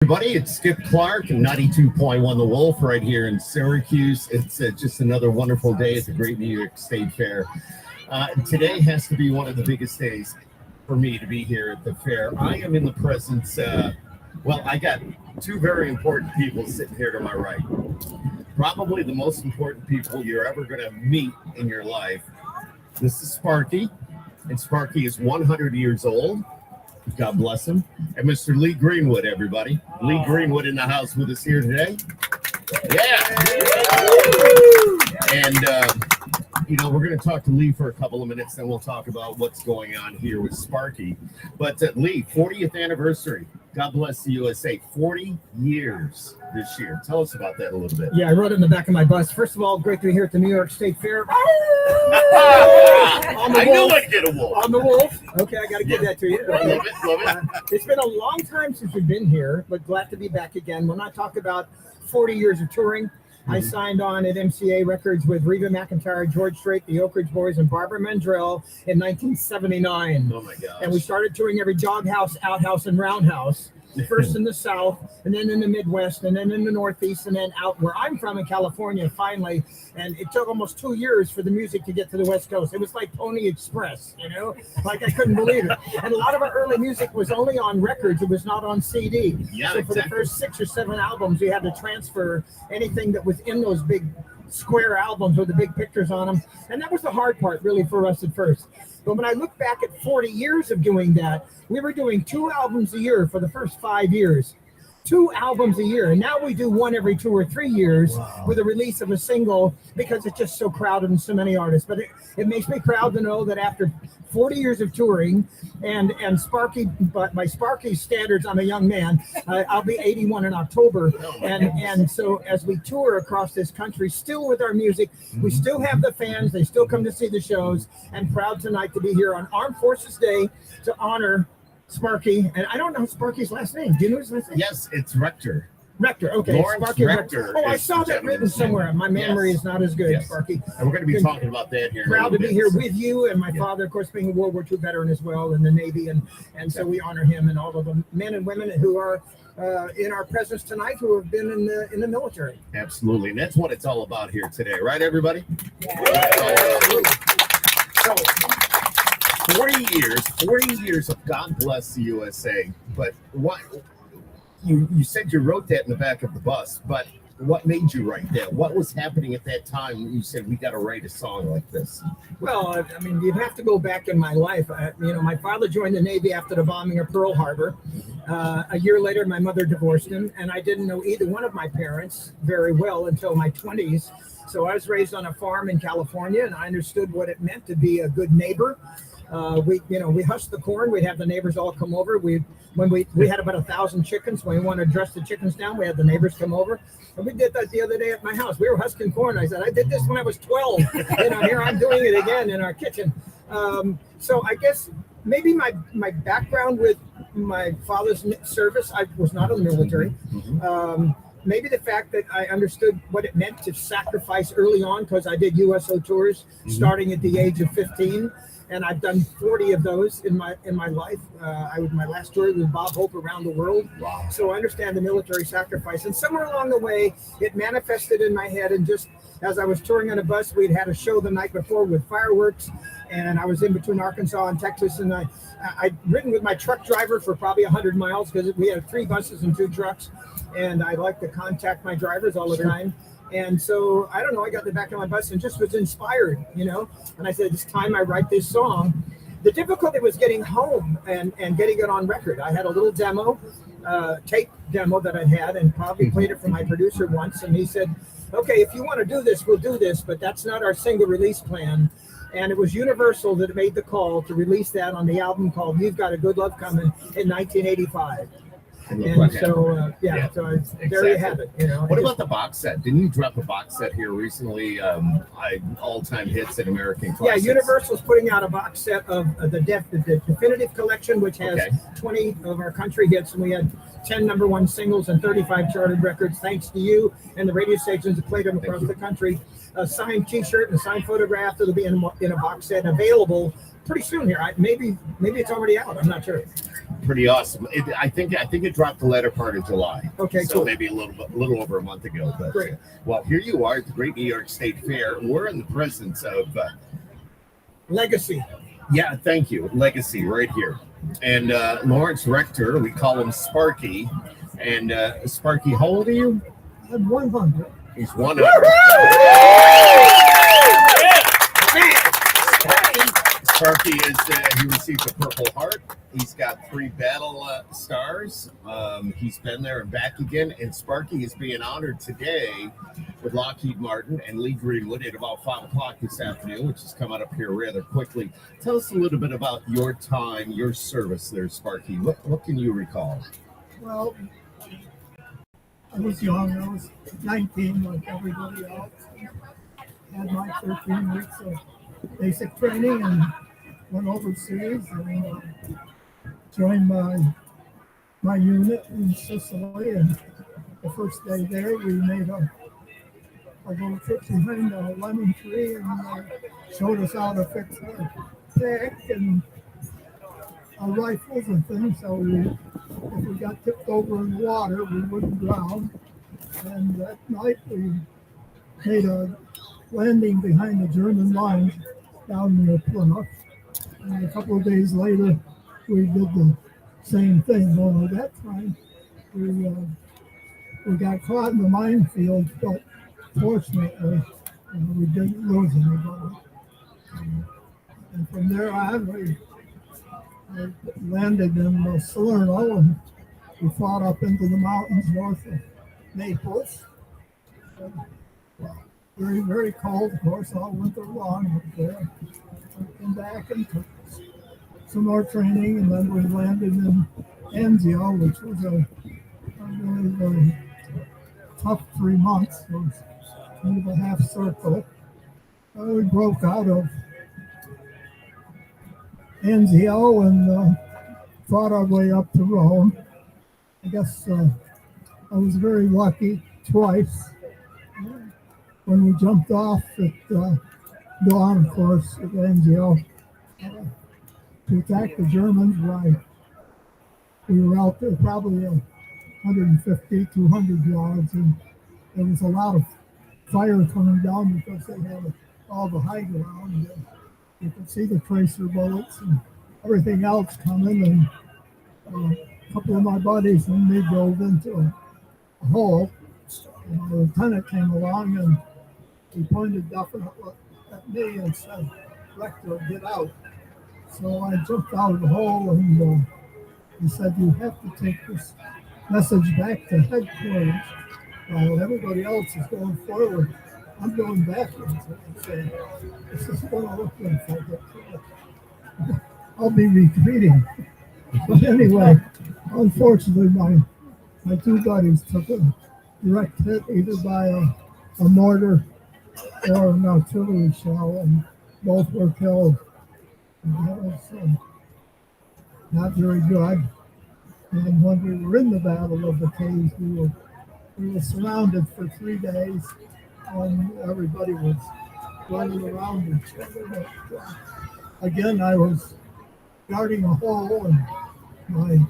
Everybody, it's Skip Clark, 92.1 The Wolf right here in Syracuse. It's just another wonderful day at the Great New York State Fair. Today has to be one of the biggest days for me to be here at the fair. I am in the presence, I got two very important people sitting here to my right. Probably the most important people you're ever going to meet in your life. This is Sparky, and Sparky is 100 years old. God bless him. And Mr. Lee Greenwood, everybody. Lee Greenwood in the house with us here today. Yeah. And, we're going to talk to Lee for a couple of minutes, then we'll talk about what's going on here with Sparky. But Lee, 40th anniversary. God bless the USA. 40 years this year. Tell us about that a little bit. Yeah, I wrote it in the back of my bus. First of all, great to be here at the New York State Fair. I knew I'd get a wolf. On the wolf. Okay, I got to give that to you. Love it. It's been a long time since we've been here, but glad to be back again. When I talk about 40 years of touring, I signed on at MCA Records with Reba McEntire, George Strait, the Oak Ridge Boys, and Barbara Mandrell in 1979. Oh, my gosh. And we started touring every doghouse, outhouse, and roundhouse. First in the South, and then in the Midwest, and then in the Northeast, and then out where I'm from in California, finally. And it took almost 2 years for the music to get to the West Coast. It was like Pony Express, like I couldn't believe it. And a lot of our early music was only on records. It was not on CD. Yeah, so for the first 6 or 7 albums, we had to transfer anything that was in those big square albums with the big pictures on them. And that was the hard part, really, for us at first. But when I look back at 40 years of doing that, we were doing 2 albums a year for the first 5 years. 2 albums a year. And now we do one every 2 or 3 years with a release of a single because it's just so crowded and so many artists. But it makes me proud to know that after 40 years of touring and Sparky, but by Sparky's standards, I'm a young man. I'll be 81 in October. And so as we tour across this country, still with our music, we still have the fans. They still come to see the shows. And proud tonight to be here on Armed Forces Day to honor Sparky, and I don't know Sparky's last name. Do you know his last name? Yes, it's Rector. Rector, okay. Lawrence Sparky Rector. Oh, I saw that written somewhere. My memory is not as good, Yes. Sparky. And we're going to be talking about that here. Proud to be here with you, and my father, of course, being a World War II veteran as well in the Navy, and so we honor him and all of the men and women who are in our presence tonight who have been in the military. Absolutely, and that's what it's all about here today, right, everybody? Yeah. So, 40 years of God bless the USA. But what you said you wrote that in the back of the bus, but what made you write that? What was happening at that time when you said we got to write a song like this? Well, I mean, you'd have to go back in my life. My father joined the Navy after the bombing of Pearl Harbor. A year later, my mother divorced him, and I didn't know either one of my parents very well until my 20s. So I was raised on a farm in California, and I understood what it meant to be a good neighbor. We hushed the corn. We'd have the neighbors all come over. We had about 1,000 chickens. When we wanted to dress the chickens down, we had the neighbors come over. And we did that the other day at my house. We were husking corn. I said, I did this when I was 12. Here I'm doing it again in our kitchen. So I guess maybe my background with my father's service, I was not in the military. Maybe the fact that I understood what it meant to sacrifice early on, because I did USO tours starting at the age of 15. And I've done 40 of those in my life. My last tour was Bob Hope around the world. Wow. So I understand the military sacrifice. And somewhere along the way, it manifested in my head. And just as I was touring on a bus, we'd had a show the night before with fireworks. And I was in between Arkansas and Texas. And I'd ridden with my truck driver for probably 100 miles because we had 3 buses and 2 trucks. And I like to contact my drivers all the time. And so, I don't know, I got in the back of my bus and just was inspired, and I said, it's time I write this song. The difficulty was getting home and getting it on record. I had a little tape demo that I had and probably played it for my producer once. And he said, okay, if you want to do this, we'll do this, but that's not our single release plan. And it was Universal that made the call to release that on the album called You've Got a Good Love Coming in 1985. And so, so there you have it. What about the box set? Didn't you drop a box set here recently? All-time hits at American Classics. Yeah, Universal's putting out a box set of the Definitive Collection, which has 20 of our country hits, and we had 10 number one singles and 35 charted records. Thanks to you and the radio stations that played them across the country. A signed T-shirt and a signed photograph that'll be in a box set available pretty soon here. Maybe it's already out. I'm not sure. Pretty awesome. I think it dropped the latter part of July. Okay, so cool. Maybe a little over a month ago. But great. Well, here you are at the Great New York State Fair. We're in the presence of Legacy. Yeah, thank you. Legacy, right here. And Lawrence Rector, we call him Sparky. And Sparky, how old are you? I'm 100. He's 100. Sparky is, he received a Purple Heart. He's got 3 battle stars. He's been there and back again. And Sparky is being honored today with Lockheed Martin and Lee Greenwood at about 5 o'clock this afternoon, which is coming up here rather quickly. Tell us a little bit about your time, your service there, Sparky. What can you recall? Well, I was young. I was 19 like everybody else. Had my 13 weeks of basic training and went overseas and joined my unit in Sicily. And the first day there, we made a little trip behind a lemon tree and showed us how to fix our deck and our rifles and things. So if we got tipped over in the water, we wouldn't drown. And that night, we made a landing behind the German lines down near Plymouth. And a couple of days later, we did the same thing. Only that time, we got caught in the minefield, but fortunately, we didn't lose anybody. And from there on, I landed in Salerno, and we fought up into the mountains north of Naples. Very, very cold, of course, all winter long up there. I came back and took some more training, and then we landed in Anzio, which was a very, very tough 3 months. It was kind of a half circle. We broke out of Anzio and fought our way up to Rome. I guess I was very lucky twice. When we jumped off at dawn, of course, at Anzio, to attack the Germans, we were out there probably 150, 200 yards, and there was a lot of fire coming down because they had all the high ground. You could see the tracer bullets and everything else coming, and a couple of my buddies and me drove into a hole. And the lieutenant came along and he pointed definitely at me and said, "Rector, get out." So I jumped out of the hole and he said, "You have to take this message back to headquarters. While everybody else is going forward, I'm going backwards." And I said, "This is going to look like if I get killed. I'll be retreating." But anyway, unfortunately, my 2 buddies took a direct hit either by a mortar or an artillery shell, and both were killed. And that was not very good. And when we were in the Battle of the Caves, we were surrounded for 3 days, and everybody was running around each other. But, again, I was guarding a hole, and my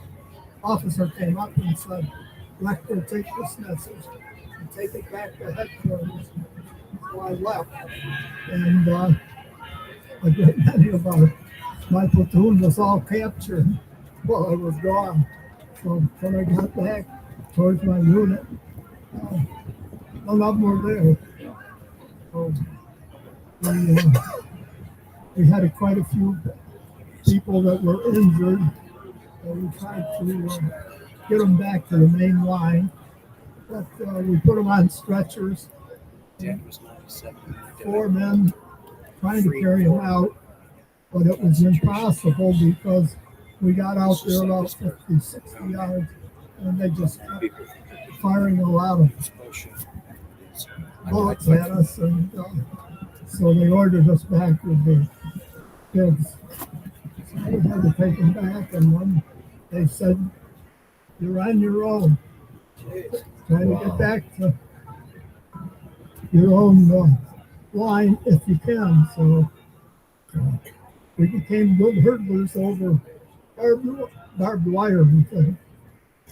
officer came up and said, "Rector, take this message and take it back to headquarters." So I left, and a great many of my platoon was all captured while I was gone. So when I got back towards my unit, none of them were there. So we had quite a few people that were injured. We tried to get them back to the main line, but we put them on stretchers. 4 men trying to carry them out, but it was impossible because we got out there about 50, 60 yards, and they just kept firing a lot of bullets at us, and so they ordered us back with the kids. So we had to take them back, and when they said you're on your own. Jeez. Trying Wow. to get back to your own line if you can. So we became good hurdlers over barbed wire because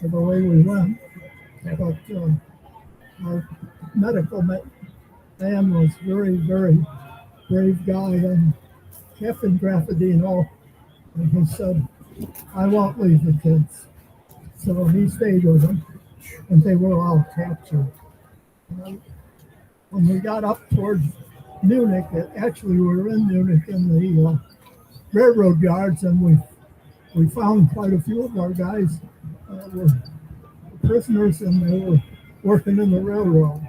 of the way we went. But our medical man was very, very brave guy and kept in Grafadino. And he said, I won't leave the kids. So he stayed with them, and they were all captured. And when we got up towards Munich, actually we were in Munich in the railroad yards, and we found quite a few of our guys were prisoners, and they were working in the railroad.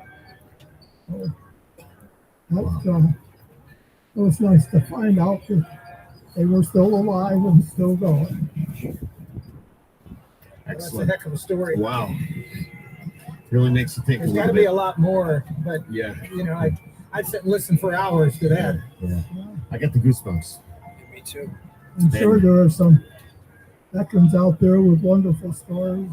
So it was nice to find out that they were still alive and still going. That's a Excellent. heck of a story. Wow. Really makes you think There's a got to little be bit. a lot more, but Yeah. you know, I'd sit and listen for hours to that. Yeah. I got the goosebumps. Me too. I'm sure there are some veterans out there with wonderful stories,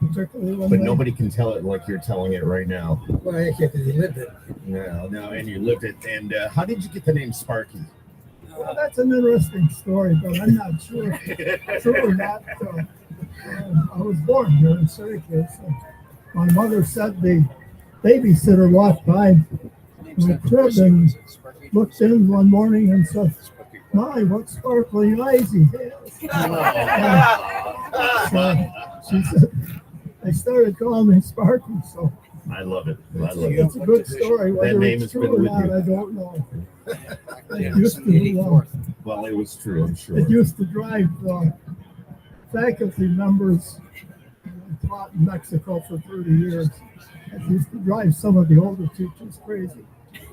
particularly when But they, nobody can tell it like you're telling it right now. Well, I can't believe you lived it. No, and you lived it. And how did you get the name Sparky? Well, that's an interesting story, but I'm not sure true or not. I was born here in Syracuse. So my mother said the babysitter walked by my crib and looked in one morning and said, "My, what sparkly eyes he has." So she said, they started calling me Sparky. So I love it. I love it's it. a good story. Whether name it's has been true or with not, you. I don't know. Yeah. It used to, Well, it was true, I'm sure. it used to drive faculty members. I taught in Mexico for 30 years. It used to drive some of the older teachers crazy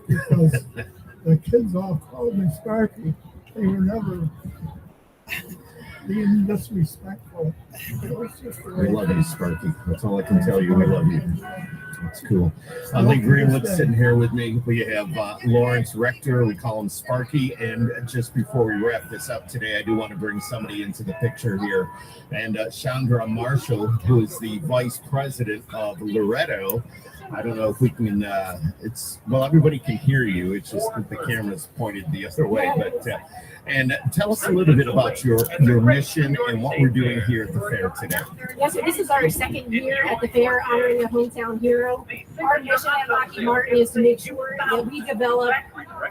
because the kids all called me Sparky. They were never being disrespectful. It was just the We way love you, Sparky. That's all I can tell you. We love you. It's cool. Lee Greenwood sitting here with me. We have Lawrence Rector. We call him Sparky. And just before we wrap this up today, I do want to bring somebody into the picture here. And Chandra Marshall, who is the vice president of Loretto. I don't know if we can, everybody can hear you. It's just that the camera's pointed the other way. But and tell us a little bit about your mission and what we're doing here at the fair today. Yeah, so this is our second year at the fair honoring a hometown hero. Our mission at Lockheed Martin is to make sure that we develop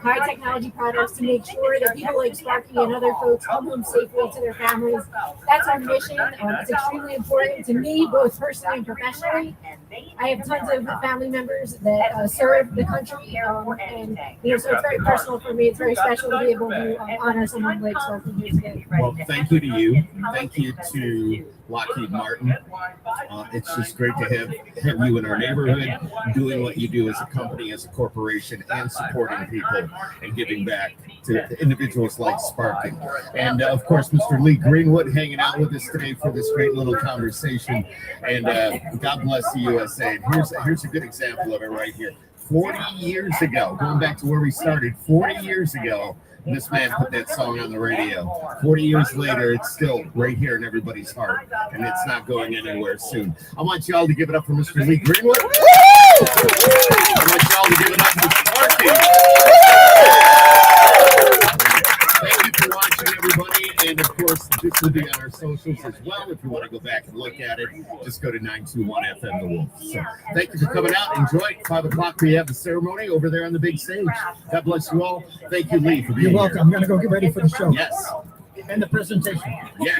high technology products to make sure that people like Sparky and other folks come home safely to their families. That's our mission. It's extremely important to me, both personally and professionally. I have tons of family members that serve the country, and so it's very personal for me. It's very special to be able to honor someone like Sparky here today. Well, thank you to you. Thank you to Lockheed Martin. It's just great to have you in our neighborhood doing what you do as a company, as a corporation, and supporting people and giving back to individuals like Sparky. And of course, Mr. Lee Greenwood hanging out with us today for this great little conversation. And God bless the USA. And here's a good example of it right here. 40 years ago, going back to where we started, 40 years ago, this man put that song on the radio. 40 years later, it's still right here in everybody's heart, and it's not going anywhere soon. I want y'all to give it up for Mr. Lee Greenwood. I want y'all to give it up for Sparky. Thank you for watching, everybody. And of course, this will be on our socials as well. If you want to go back and look at it, just go to 921 FM The Wolf. So thank you for coming out. Enjoy. 5 o'clock, we have the ceremony over there on the big stage. God bless you all. Thank you, Lee, for being You're welcome. here. I'm going to go get ready for the show. Yes. And the presentation. Yes.